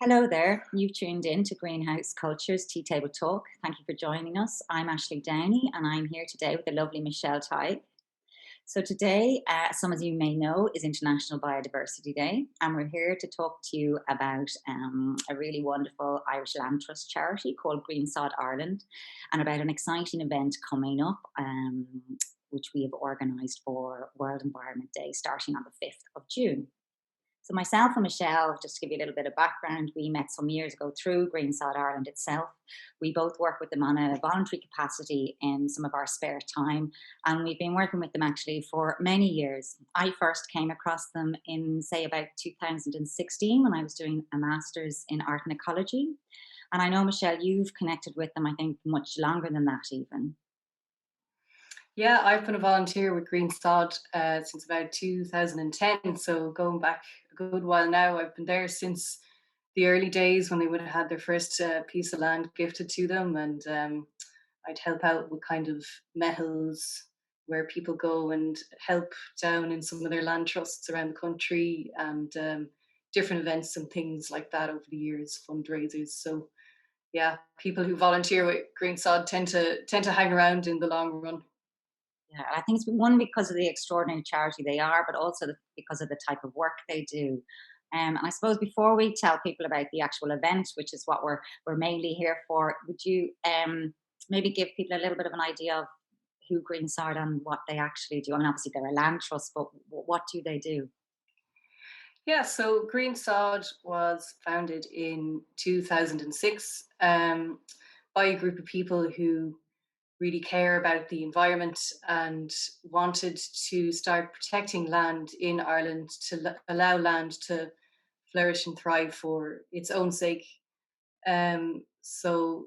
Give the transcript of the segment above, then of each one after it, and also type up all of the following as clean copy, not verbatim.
Hello there. You've tuned in to Greenhouse Culture's Tea Table Talk. Thank you for joining us. I'm Ashleigh Downey and I'm here today with the lovely Michelle Tighe. So, today, some of you may know, is International Biodiversity Day, and we're here to talk to you about a really wonderful Irish Land Trust charity called Green Sod Ireland and about an exciting event coming up. Which we have organised for World Environment Day starting on the 5th of June. So myself and Michelle, just to give you a little bit of background, we met some years ago through Green Sod Ireland itself. We both work with them on a voluntary capacity in some of our spare time, and we've been working with them actually for many years. I first came across them in, say, about 2016 when I was doing a master's in art and ecology. And I know, Michelle, you've connected with them, I think, much longer than that even. Yeah, I've been a volunteer with Green Sod since about 2010, so going back a good while now. I've been there since the early days when they would have had their first piece of land gifted to them, and I'd help out with kind of metals where people go and help down in some of their land trusts around the country, and different events and things like that over the years, fundraisers. So yeah, people who volunteer with Green Sod tend to hang around in the long run. Yeah, I think it's one because of the extraordinary charity they are, but also because of the type of work they do. And I suppose before we tell people about the actual event, which is what we're mainly here for, would you maybe give people a little bit of an idea of who Greens are and what they actually do? I mean, obviously they're a land trust, but what do they do? Yeah, so Green Sod was founded in 2006 by a group of people who really care about the environment and wanted to start protecting land in Ireland to allow land to flourish and thrive for its own sake. So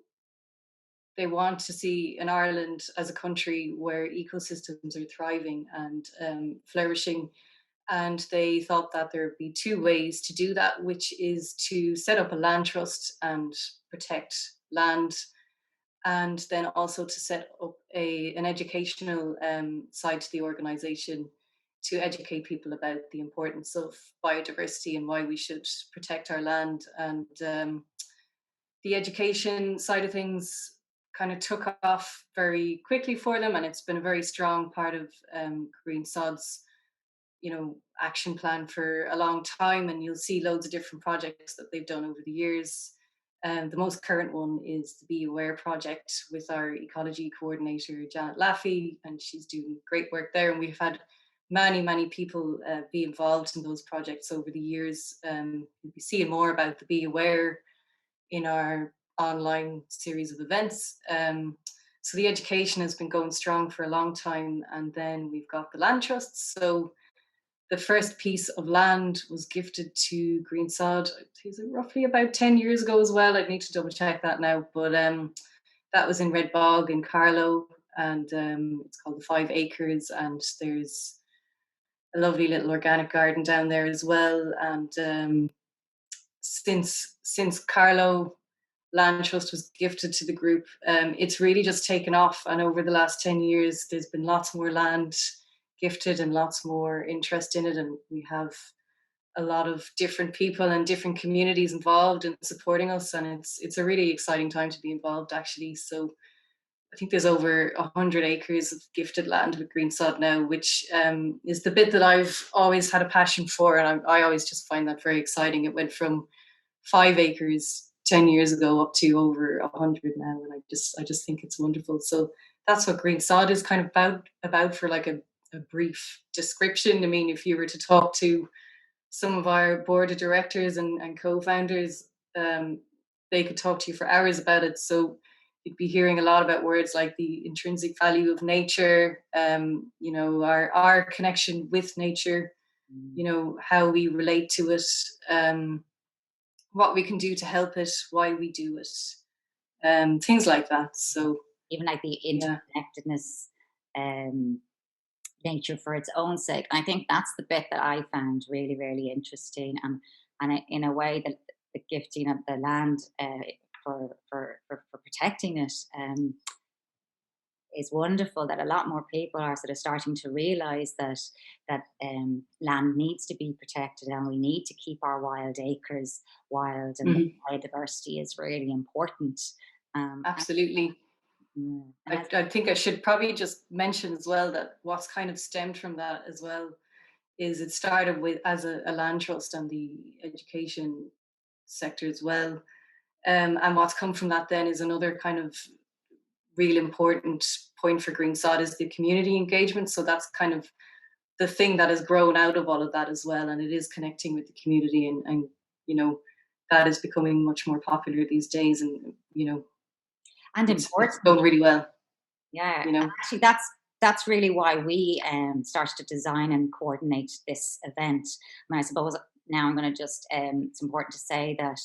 they want to see an Ireland as a country where ecosystems are thriving and flourishing, and they thought that there would be two ways to do that, which is to set up a land trust and protect land, and then also to set up an educational side to the organization to educate people about the importance of biodiversity and why we should protect our land. And the education side of things kind of took off very quickly for them, and it's been a very strong part of Green Sod's action plan for a long time, and you'll see loads of different projects that they've done over the years. The most current one is the Be Aware project with our ecology coordinator Janet Laffey, and she's doing great work there, and we've had many people be involved in those projects over the years. You'll be seeing more about the Be Aware in our online series of events. So the education has been going strong for a long time, and then we've got the land trusts. So the first piece of land was gifted to Green Sod, is it roughly about 10 years ago as well. I'd need to double check that now. But that was in Red Bog in Carlow, and it's called the 5 Acres. And there's a lovely little organic garden down there as well. And since Carlow Land Trust was gifted to the group, it's really just taken off. And over the last 10 years, there's been lots more land gifted and lots more interest in it. And we have a lot of different people and different communities involved in supporting us. And it's a really exciting time to be involved, actually. So I think there's over 100 acres of gifted land with Green Sod now, which is the bit that I've always had a passion for. And I always just find that very exciting. It went from 5 acres 10 years ago up to over 100 now, and I just think it's wonderful. So that's what Green Sod is kind of about for like a brief description. I mean, if you were to talk to some of our board of directors and co-founders, they could talk to you for hours about it. So you'd be hearing a lot about words like the intrinsic value of nature, our connection with nature, how we relate to it, what we can do to help it, why we do it, things like that. So Even like the yeah, interconnectedness, um, nature for its own sake. I think that's the bit that I found really, really interesting, in a way that the gifting of the land for protecting it. is wonderful that a lot more people are sort of starting to realize that land needs to be protected, and we need to keep our wild acres wild, and Mhm. biodiversity is really important. And, Absolutely. yeah, and I, as I think I should probably just mention as well that what's kind of stemmed from that as well is it started with as a land trust and the education sector as well. And what's come from that then is another kind of real important point for Green Sod is the community engagement. So that's kind of the thing that has grown out of all of that as well. And it is connecting with the community and you know, that is becoming much more popular these days. And, and it's important. going really well, Yeah, you and know. actually, that's really why we started to design and coordinate this event. And I suppose now I'm going to just it's important to say that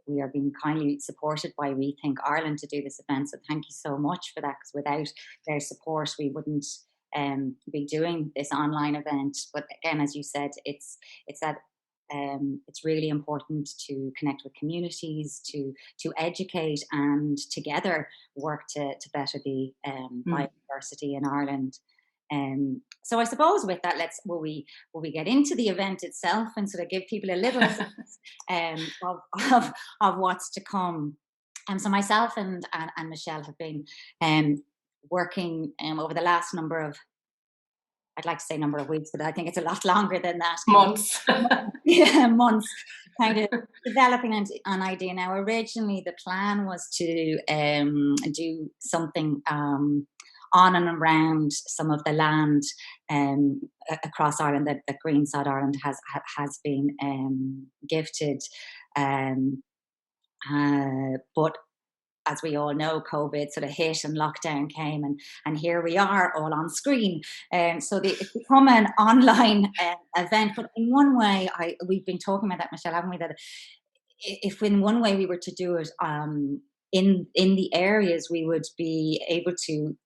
we are being kindly supported by Rethink Ireland to do this event. So thank you so much for that, because without their support, we wouldn't be doing this online event. But again, as you said, it's that. It's really important to connect with communities, to educate, and together work to better the Mm. biodiversity in Ireland. So I suppose with that, will we get into the event itself and sort of give people a little sense of, of of what's to come. So myself and Michelle have been working over the last number of, I'd like to say number of weeks, but I think it's a lot longer than that. Kind of Months. yeah, months, kind of developing an idea. Now, originally, the plan was to do something on and around some of the land across Ireland that Green Sod Ireland has been gifted. Um, but as we all know, COVID sort of hit and lockdown came, and here we are all on screen. It's become an online event. But in one way, we've been talking about that, Michelle, haven't we? That if in one way we were to do it in the areas, we would be able to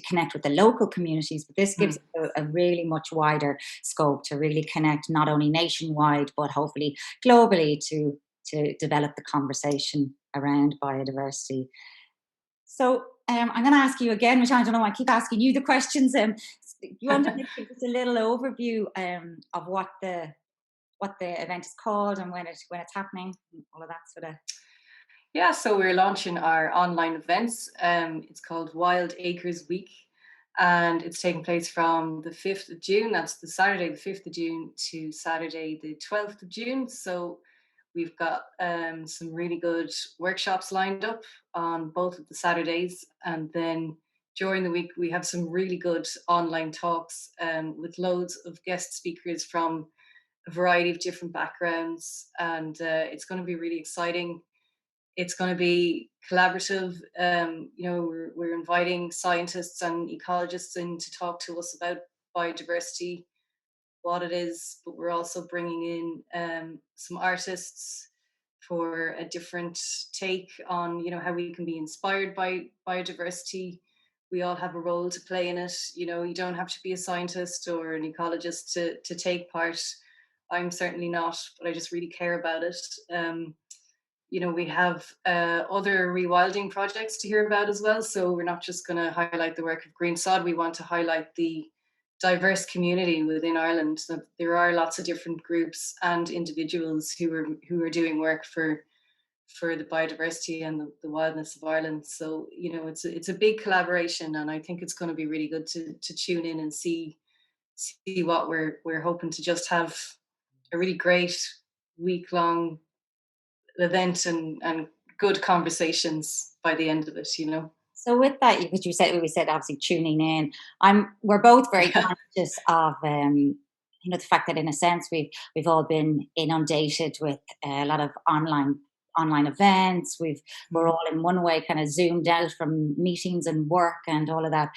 connect with the local communities, but this gives Mm. a really much wider scope to really connect not only nationwide but hopefully globally to develop the conversation around biodiversity. So I'm going to ask you again, which I don't know. I keep asking you the questions. Do you want to give us a little overview of what the event is called and when it's happening, and all of that sort of. Yeah, so we're launching our online events. It's called Wild Acres Week, and it's taking place from the 5th of June. That's the Saturday, the 5th of June, to Saturday, the 12th of June. So we've got some really good workshops lined up on both of the Saturdays. And then during the week, we have some really good online talks with loads of guest speakers from a variety of different backgrounds. And it's going to be really exciting. It's going to be collaborative. We're inviting scientists and ecologists in to talk to us about biodiversity, what it is, but we're also bringing in some artists for a different take on, how we can be inspired by biodiversity. We all have a role to play in it. You don't have to be a scientist or an ecologist to take part. I'm certainly not, but I just really care about it. We have other rewilding projects to hear about as well. So we're not just going to highlight the work of Green Sod. We want to highlight the diverse community within Ireland. So there are lots of different groups and individuals who are doing work for the biodiversity and the wildness of Ireland. So it's a big collaboration, and I think it's going to be really good to tune in and see what we're hoping to just have a really great week long event and good conversations by the end of it. So with that, because we said obviously tuning in, we're both very conscious of the fact that in a sense we've all been inundated with a lot of online events. We're Mm. all in one way kind of zoomed out from meetings and work and all of that.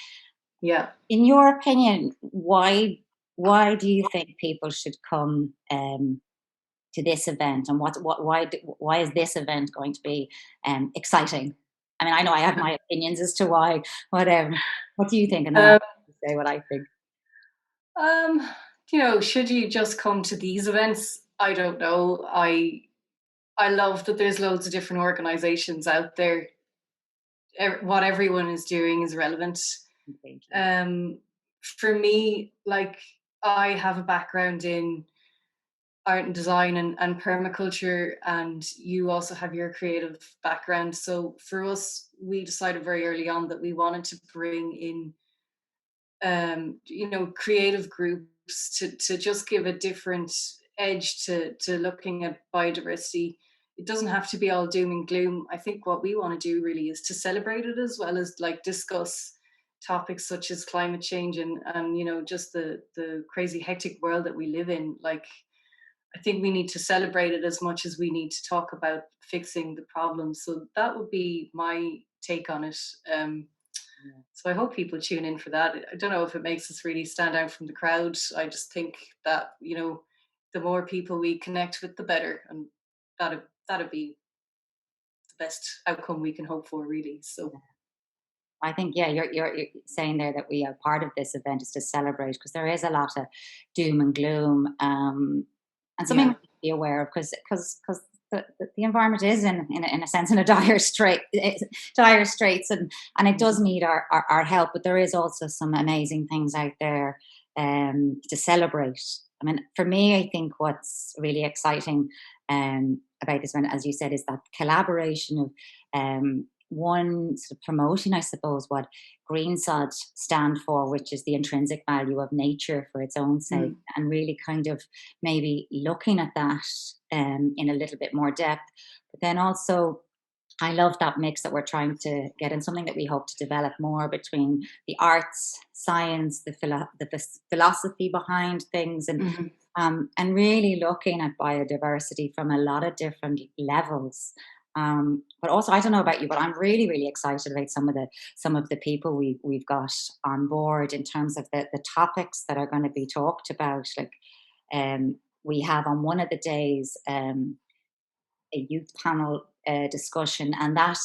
Yeah. In your opinion, why do you think people should come to this event, and why is this event going to be exciting? I mean, I know I have my opinions as to why. Whatever. What do you think? And then I'll Um, say what I think. um, should you just come to these events? I don't know. I love that there's loads of different organizations out there. What everyone is doing is relevant. completely. Um, for me, like I have a background in art and design and permaculture, and you also have your creative background. So for us, we decided very early on that we wanted to bring in creative groups to just give a different edge to looking at biodiversity. It doesn't have to be all doom and gloom. I think what we want to do really is to celebrate it, as well as like discuss topics such as climate change and just the crazy hectic world that we live in. Like, I think we need to celebrate it as much as we need to talk about fixing the problems. So that would be my take on it. Yeah. So I hope people tune in for that. I don't know if it makes us really stand out from the crowd. I just think that, the more people we connect with, the better. And that'd be the best outcome we can hope for, really. So I think, yeah, you're saying there that we are part of this event is to celebrate because there is a lot of doom and gloom, and something we yeah. need to be aware of because the environment is in a sense in a dire straits, and it does Mhm. need our help. But there is also some amazing things out there to celebrate. I mean, for me, I think what's really exciting about this one, as you said, is that collaboration of one sort of promoting, I suppose, what Green Sod stand for, which is the intrinsic value of nature for its own sake, Mm. and really kind of maybe looking at that in a little bit more depth. But then also, I love that mix that we're trying to get in something that we hope to develop more between the arts, science, the philosophy behind things, Mhm. and really looking at biodiversity from a lot of different levels. But also, I don't know about you, but I'm really, really excited about some of the people we've got on board in terms of the topics that are going to be talked about. Like, we have on one of the days a youth panel discussion, and that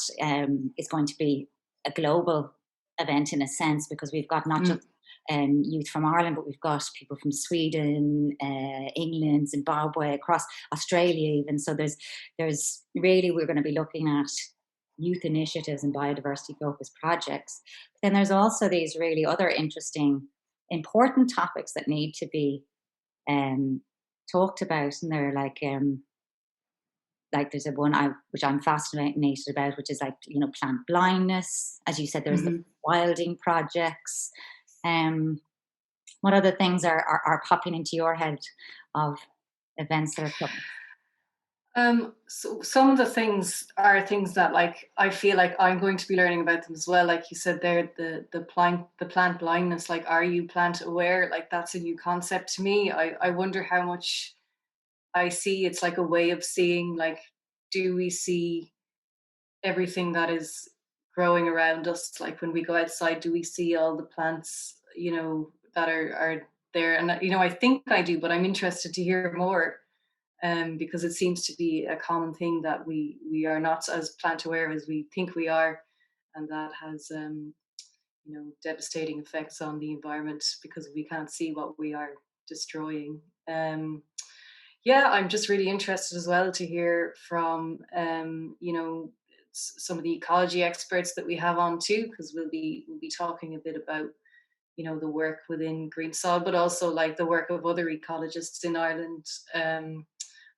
is going to be a global event in a sense because we've got not just Mm. youth from Ireland, but we've got people from Sweden, England, Zimbabwe, across Australia, even. So there's really we're going to be looking at youth initiatives and biodiversity focused projects. But then there's also these really other interesting, important topics that need to be um, talked about, and they're like there's a one which I'm fascinated about, which is like plant blindness. As you said, there's the Mhm. wilding projects. Um, what other things are popping into your head of events that are coming? So some of the things are things that like I feel like I'm going to be learning about them as well. Like you said there, the plant blindness. Like, are you plant aware? Like, that's a new concept to me. I wonder how much I see. It's like a way of seeing. Like, do we see everything that is growing around us? Like when we go outside, do we see all the plants? That are there. And I think I do, but I'm interested to hear more because it seems to be a common thing that we are not as plant aware as we think we are, and that has devastating effects on the environment because we can't see what we are destroying. Um, yeah, I'm just really interested as well to hear from some of the ecology experts that we have on too, because we'll be talking a bit about the work within Green Sod, but also like the work of other ecologists in Ireland. I'm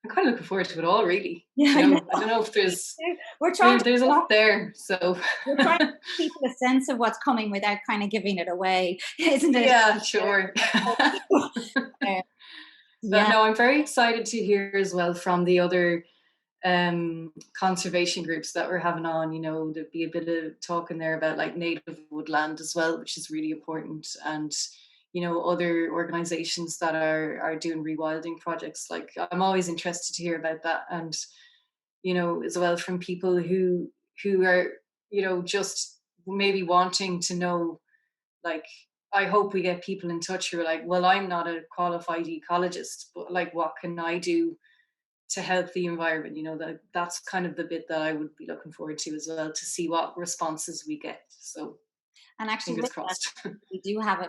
kind of looking forward to it all, really. Yeah, I I know. don't know if there's We're trying there, to there's a lot there. So we're trying to give people a sense of what's coming without kind of giving it away, isn't it? yeah, sure. Uh, But yeah, no, I'm very excited to hear as well from the other conservation groups that we're having on. There'd be a bit of talking there about like native woodland as well, which is really important, and other organizations that are doing rewilding projects. Like, I'm always interested to hear about that, and as well from people who are just maybe wanting to know. Like, I hope we get people in touch who are like, well, I'm not a qualified ecologist, but like, what can I do to help the environment? That's kind of the bit that I would be looking forward to as well, to see what responses we get. So and actually fingers with that, crossed. we do have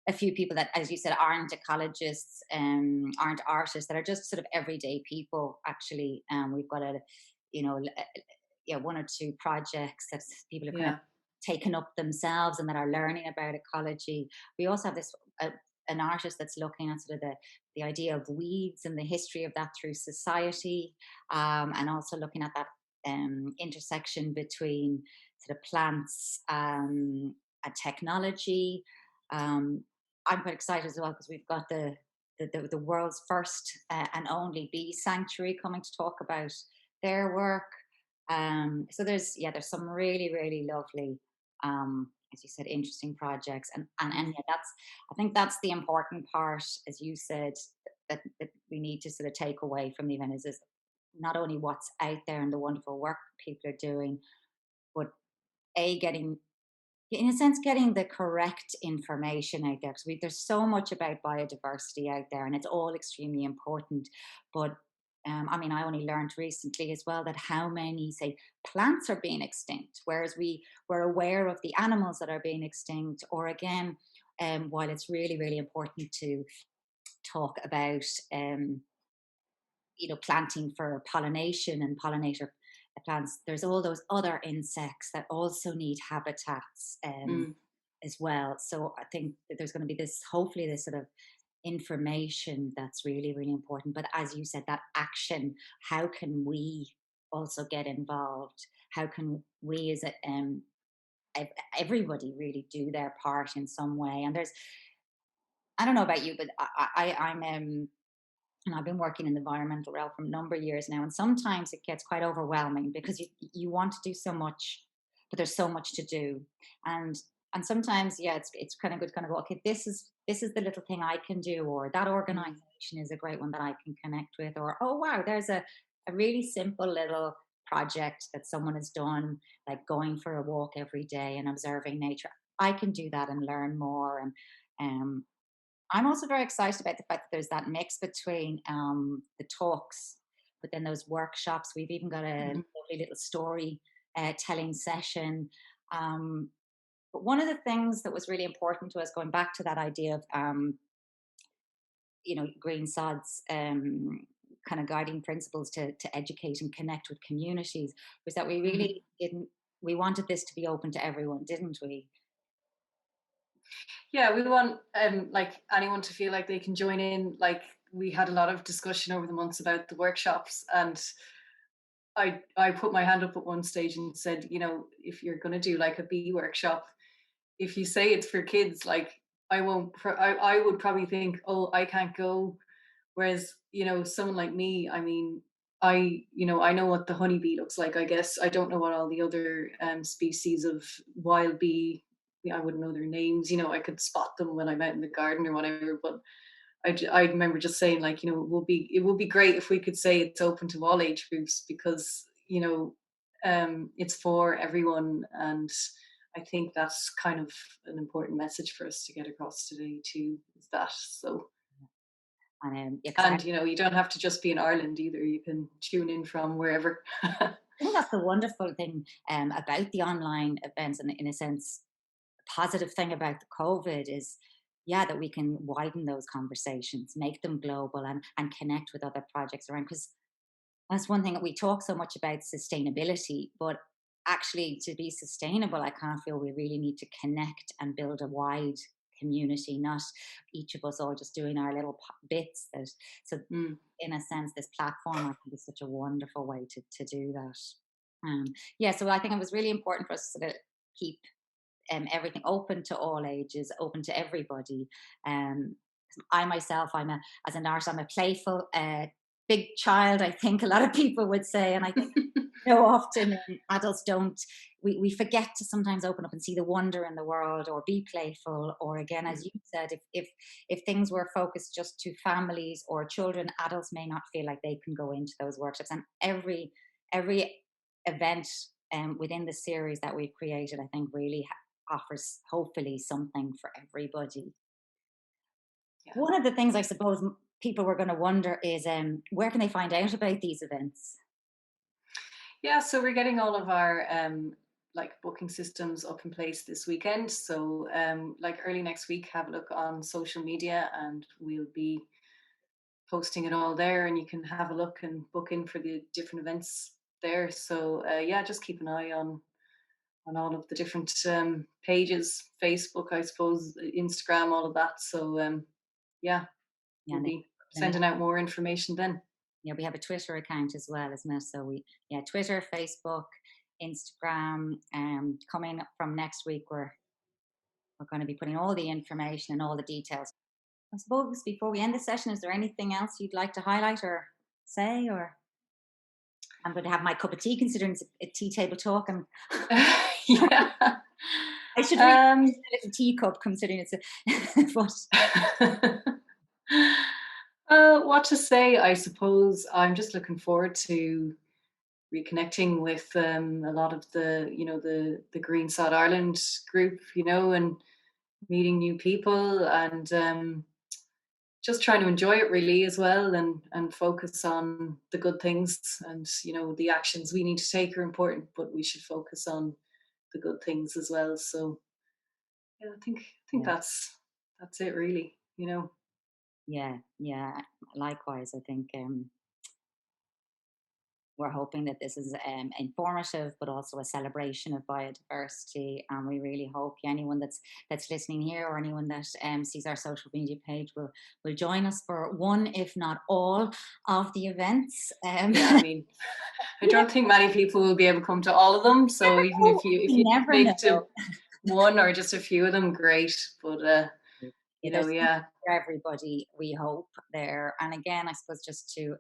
a few people that, as you said, aren't ecologists, aren't artists, that are just sort of everyday people. Actually, we've got you know, yeah, one or two projects that people are kind of Yeah. taken up themselves and that are learning about ecology. We also have this an artist that's looking at sort of the idea of weeds and the history of that through society, and also looking at that intersection between sort of plants and technology. Um, I'm quite excited as well because we've got the world's first and only bee sanctuary coming to talk about their work. So there's some really lovely, as you said, interesting projects, and yeah, that's I think that's the important part, as you said, that we need to sort of take away from the event is not only what's out there and the wonderful work people are doing, but getting in a sense getting the correct information out there because there's so much about biodiversity out there and it's all extremely important. But I mean, I only learned recently as well that how many, say, plants are being extinct, whereas we were aware of the animals that are being extinct. Or again, while it's really important to talk about planting for pollination and pollinator plants, there's all those other insects that also need habitats Mm. as well. So I think that there's going to be this, hopefully, this sort of information that's really important. But as you said, that action, how can we also get involved? How can we as everybody really do their part in some way? And there's, I don't know about you, but I'm and I've been working in the environmental realm for a number of years now, and sometimes it gets quite overwhelming because you want to do so much, but there's so much to do, and and sometimes, yeah, it's kind of good to kind of go, okay, this is the little thing I can do, or that Mm. organization is a great one that I can connect with, or oh wow, there's a really simple little project that someone has done, like going for a walk every day and observing nature. I can do that and learn more, and um, I'm also very excited about the fact that there's that mix between the talks, but then those workshops. We've even got a Mhm. lovely little story telling session. Um, but one of the things that was really important to us, going back to that idea of Green Sod's kind of guiding principles to educate and connect with communities, was that we Mhm. really didn't. We wanted this to be open to everyone, didn't we? Yeah, we want like anyone to feel like they can join in. Like we had a lot of discussion over the months about the workshops, and I put my hand up at one stage and said, if you're going to do like a bee workshop, if you say it's for kids, like I won't. I would probably think, oh, I can't go. Whereas someone like me, I mean, I know what the honeybee looks like. I guess I don't know what all the other species of wild bee. I wouldn't know their names. I could spot them when I'm out in the garden or whatever. But I remember just saying, like, it would be great if we could say it's open to all age groups because it's for everyone, and I think that's kind of an important message for us to get across today too. Is that so? And yeah, because And you don't have to just be in Ireland either. You can tune in from wherever. I think that's the wonderful thing about the online events, and in a sense, the positive thing about the COVID is, yeah, that we can widen those conversations, make them global, and connect with other projects around. Because that's one thing that we talk so much about sustainability, but actually, to be sustainable, I kind of feel we really need to connect and build a wide community, not each of us all just doing our little bits. So, Mm. in a sense, this platform I think is such a wonderful way to do that. Um, yeah, so I think it was really important for us to sort of keep everything open to all ages, open to everybody. Um, I myself, as an artist, I'm a playful, big child. I think a lot of people would say, and I think often adults don't. We forget to sometimes open up and see the wonder in the world, or be playful, or again, as Mm. you said, if things were focused just to families or children, adults may not feel like they can go into those workshops. And every event within the series that we've created, I think, really offers hopefully something for everybody. Yeah. One of the things I suppose people were going to wonder is where can they find out about these events? Yeah. So we're getting all of our like booking systems up in place this weekend. So like early next week, have a look on social media, and we'll be posting it all there, and you can have a look and book in for the different events there. So yeah, just keep an eye on on all of the different pages, Facebook, I suppose, Instagram, all of that. So yeah, Yeah, we'll and be then we sending out more information then. yeah, we have a Twitter account as well, isn't it? So we, yeah, Twitter, Facebook, Instagram. Coming up from next week, we're going to be putting all the information and all the details. I suppose before we end the session, is there anything else you'd like to highlight or say? Or I'm going to have my cup of tea, considering it's a tea table talk, and Yeah. I should really Um, a little teacup, considering it's a. But what to say? I suppose I'm just looking forward to reconnecting with a lot of the Green Sod Ireland group, and meeting new people, and just trying to enjoy it really as well, and focus on the good things, and the actions we need to take are important, but we should focus on the good things as well. So yeah, I think yeah, that's it really. yeah, yeah. Likewise, I think we're hoping that this is informative, but also a celebration of biodiversity. And we really hope anyone that's listening here, or anyone that sees our social media page, will join us for one, if not all, of the events. Yeah, I mean, I You never, don't think many people will be able to come to all of them. So never even know. if you if You you never make it know. to one or just a few of them, great. But Yeah, there's something yeah, for everybody, we hope, there. And again, I suppose just to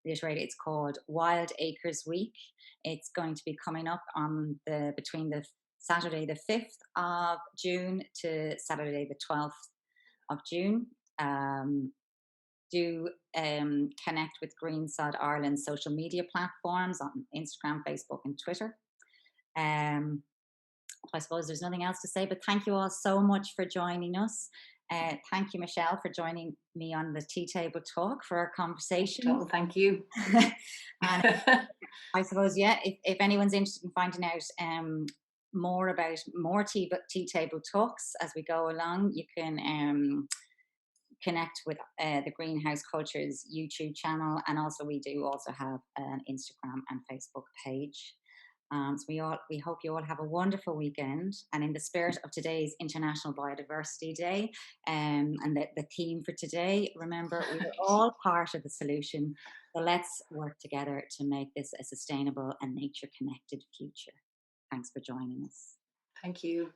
reiterate, it's called Wild Acres Week. It's going to be coming up on the between the Saturday the 5th of June to Saturday the 12th of June. Um, do connect with Green Sod Ireland social media platforms on Instagram, Facebook, and Twitter. Um, I suppose there's nothing else to say, but thank you all so much for joining us. Thank you, Michelle, for joining me on the Tea Table Talk for our conversation. thank you. And I suppose, yeah, if anyone's interested in finding out more about more tea table talks as we go along, you can connect with the Greenhouse Cultures YouTube channel, and also we do also have an Instagram and Facebook page. So we hope you all have a wonderful weekend. And in the spirit of today's International Biodiversity Day, and the theme for today, remember, we are all part of the solution. So let's work together to make this a sustainable and nature connected future. Thanks for joining us. Thank you.